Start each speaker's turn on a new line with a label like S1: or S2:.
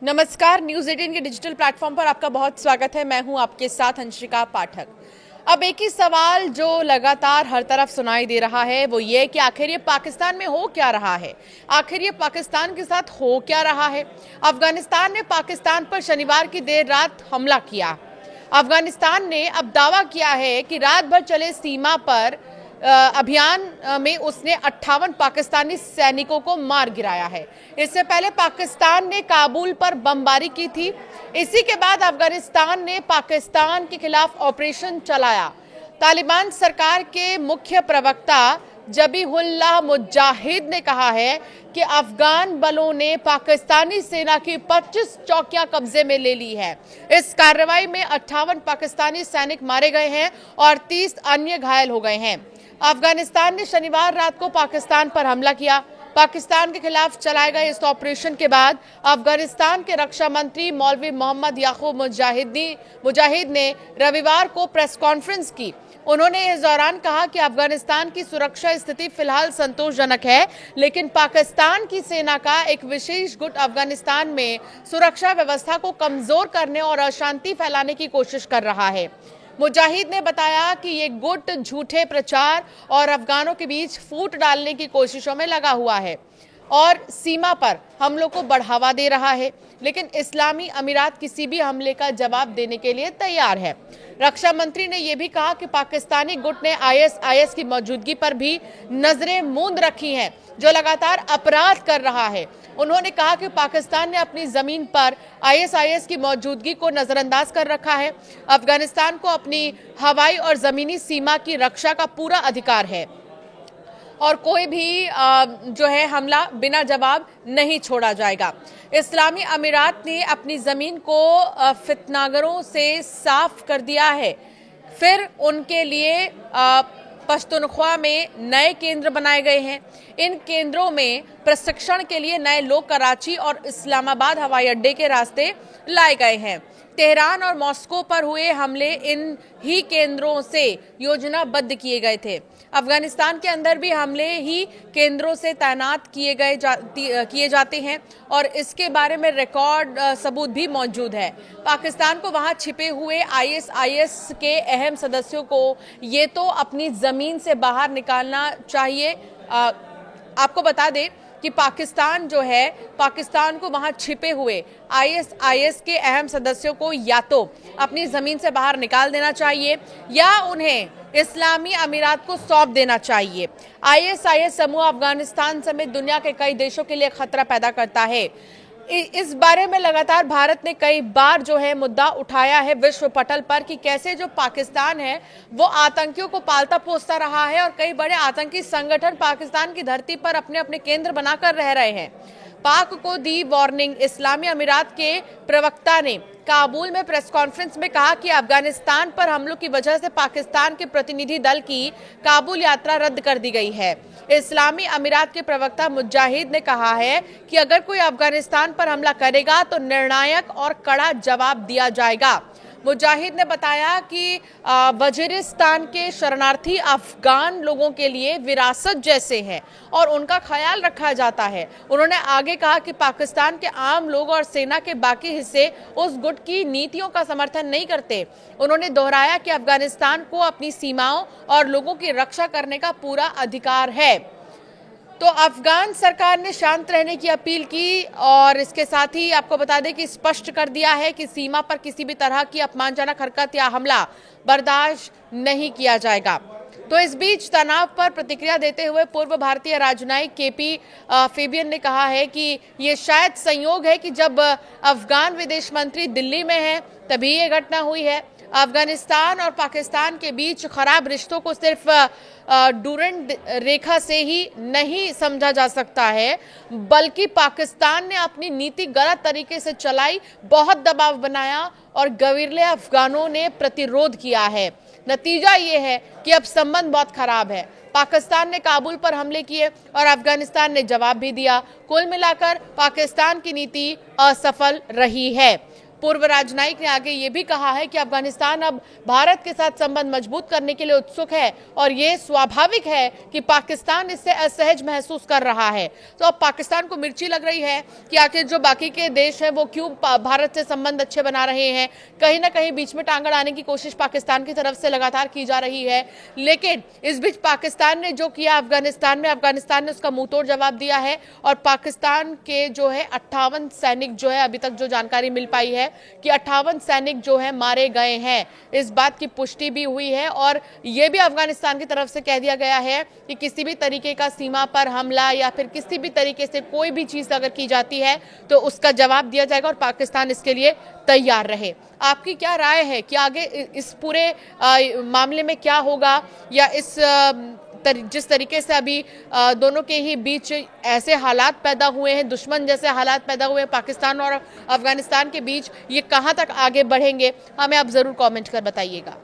S1: नमस्कार, न्यूज़ 18 के digital platform पर आपका बहुत स्वागत है। मैं हूं आपके साथ हंसिका पाठक। अब एक ही सवाल जो लगातार हर तरफ सुनाई दे रहा है वो ये कि आखिर ये पाकिस्तान में हो क्या रहा है, आखिर ये पाकिस्तान के साथ हो क्या रहा है। अफगानिस्तान ने पाकिस्तान पर शनिवार की देर रात हमला किया। अफगानिस्तान ने अब दावा किया है कि रात भर चले सीमा पर अभियान में उसने 58 पाकिस्तानी सैनिकों को मार गिराया है। इससे पहले पाकिस्तान ने काबुल पर बमबारी की थी। इसी के बाद अफगानिस्तान ने पाकिस्तान के खिलाफ ऑपरेशन चलाया। तालिबान सरकार के मुख्य प्रवक्ता जबीहुल्लाह मुजाहिद ने कहा है कि अफगान बलों ने पाकिस्तानी सेना की 25 चौकियां कब्जे में ले ली है। इस कार्रवाई में 58 पाकिस्तानी सैनिक मारे गए हैं और 30 अन्य घायल हो गए हैं। अफगानिस्तान ने शनिवार रात को पाकिस्तान पर हमला किया। पाकिस्तान के खिलाफ चलाए गए इस ऑपरेशन के बाद अफगानिस्तान के रक्षा मंत्री मौलवी मोहम्मद याकूब मुजाहिद ने रविवार को प्रेस कॉन्फ्रेंस की। उन्होंने इस दौरान कहा कि अफगानिस्तान की सुरक्षा स्थिति फिलहाल संतोषजनक है, लेकिन पाकिस्तान की सेना का एक विशेष गुट अफगानिस्तान में सुरक्षा व्यवस्था को कमजोर करने और अशांति फैलाने की कोशिश कर रहा है। मुजाहिद ने बताया कि ये गुट झूठे प्रचार और अफगानों के बीच फूट डालने की कोशिशों में लगा हुआ है और सीमा पर हमलों को बढ़ावा दे रहा है, लेकिन इस्लामी अमीरात किसी भी हमले का जवाब देने के लिए तैयार है। रक्षा मंत्री ने यह भी कहा कि पाकिस्तानी गुट ने आईएसआईएस की मौजूदगी पर भी नजरें मूंद रखी हैं, जो लगातार अपराध कर रहा है। उन्होंने कहा कि पाकिस्तान ने अपनी जमीन पर आईएसआईएस की मौजूदगी को नजरअंदाज कर रखा है। अफगानिस्तान को अपनी हवाई और जमीनी सीमा की रक्षा का पूरा अधिकार है और कोई भी जो है हमला बिना जवाब नहीं छोड़ा जाएगा। इस्लामी अमीरात ने अपनी ज़मीन को फितनागरों से साफ कर दिया है। फिर उनके लिए पश्तूनख्वा में नए केंद्र बनाए गए हैं। इन केंद्रों में प्रशिक्षण के लिए नए लोग कराची और इस्लामाबाद हवाई अड्डे के रास्ते लाए गए हैं। तेहरान और मॉस्को पर हुए हमले इन ही केंद्रों से योजनाबद्ध किए गए थे। अफगानिस्तान के अंदर भी हमले ही केंद्रों से तैनात किए जाते हैं और इसके बारे में रिकॉर्ड सबूत भी मौजूद है। पाकिस्तान को वहां छिपे हुए आईएसआईएस के अहम सदस्यों को ये तो अपनी जमीन से बाहर निकालना चाहिए। आपको बता दें कि पाकिस्तान जो है, पाकिस्तान को वहां छिपे हुए आईएसआईएस के अहम सदस्यों को या तो अपनी जमीन से बाहर निकाल देना चाहिए या उन्हें इस्लामी अमीरात को सौंप देना चाहिए। आईएसआईएस समूह अफगानिस्तान समेत दुनिया के कई देशों के लिए खतरा पैदा करता है। इस बारे में लगातार भारत ने कई बार जो है मुद्दा उठाया है विश्व पटल पर कि कैसे जो पाकिस्तान है वो आतंकियों को पालता पोसता रहा है और कई बड़े आतंकी संगठन पाकिस्तान की धरती पर अपने अपने केंद्र बनाकर रह रहे हैं। पाक को दी वार्निंग। इस्लामी अमीरात के प्रवक्ता ने काबुल में प्रेस कॉन्फ्रेंस में कहा कि अफगानिस्तान पर हमलों की वजह से पाकिस्तान के प्रतिनिधि दल की काबुल यात्रा रद्द कर दी गई है। इस्लामी अमीरात के प्रवक्ता मुजाहिद ने कहा है कि अगर कोई अफगानिस्तान पर हमला करेगा तो निर्णायक और कड़ा जवाब दिया जाएगा। मुजाहिद ने बताया कि वजीरिस्तान के शरणार्थी अफगान लोगों के लिए विरासत जैसे हैं और उनका ख्याल रखा जाता है। उन्होंने आगे कहा कि पाकिस्तान के आम लोग और सेना के बाकी हिस्से उस गुट की नीतियों का समर्थन नहीं करते। उन्होंने दोहराया कि अफगानिस्तान को अपनी सीमाओं और लोगों की रक्षा करने का पूरा अधिकार है। तो अफगान सरकार ने शांत रहने की अपील की और इसके साथ ही आपको बता दें कि स्पष्ट कर दिया है कि सीमा पर किसी भी तरह की अपमानजनक हरकत या हमला बर्दाश्त नहीं किया जाएगा। तो इस बीच तनाव पर प्रतिक्रिया देते हुए पूर्व भारतीय राजनयिक केपी फेबियन ने कहा है कि ये शायद संयोग है कि जब अफगान विदेश मंत्री दिल्ली में है तभी ये घटना हुई है। अफगानिस्तान और पाकिस्तान के बीच खराब रिश्तों को सिर्फ डूरेंट रेखा से ही नहीं समझा जा सकता है, बल्कि पाकिस्तान ने अपनी नीति गलत तरीके से चलाई, बहुत दबाव बनाया और गवीरले अफगानों ने प्रतिरोध किया है। नतीजा ये है कि अब संबंध बहुत खराब है। पाकिस्तान ने काबुल पर हमले किए और अफगानिस्तान ने जवाब भी दिया। कुल मिलाकर पाकिस्तान की नीति असफल रही है। पूर्व राजनयिक ने आगे ये भी कहा है कि अफगानिस्तान अब भारत के साथ संबंध मजबूत करने के लिए उत्सुक है और ये स्वाभाविक है कि पाकिस्तान इससे असहज महसूस कर रहा है। तो अब पाकिस्तान को मिर्ची लग रही है कि आखिर जो बाकी के देश हैं वो क्यों भारत से संबंध अच्छे बना रहे हैं। कहीं ना कहीं बीच में टांग अड़ाने की कोशिश पाकिस्तान की तरफ से लगातार की जा रही है। लेकिन इस बीच पाकिस्तान ने जो किया अफगानिस्तान ने उसका मुंहतोड़ जवाब दिया है और पाकिस्तान के जो है 58 सैनिक जो है, अभी तक जो जानकारी मिल पाई है कि 58 सैनिक जो है मारे गए हैं। इस बात की पुष्टि भी हुई है और यह भी अफगानिस्तान की तरफ से कह दिया गया है कि किसी भी तरीके का सीमा पर हमला या फिर किसी भी तरीके से कोई भी चीज अगर की जाती है तो उसका जवाब दिया जाएगा और पाकिस्तान इसके लिए तैयार रहे। आपकी क्या राय है कि आगे इस पूरे मामले में क्या होगा, या इस जिस तरीके से अभी दोनों के ही बीच ऐसे हालात पैदा हुए हैं, दुश्मन जैसे हालात पैदा हुए हैं पाकिस्तान और अफगानिस्तान के बीच, ये कहां तक आगे बढ़ेंगे? हमें आप जरूर कमेंट कर बताइएगा।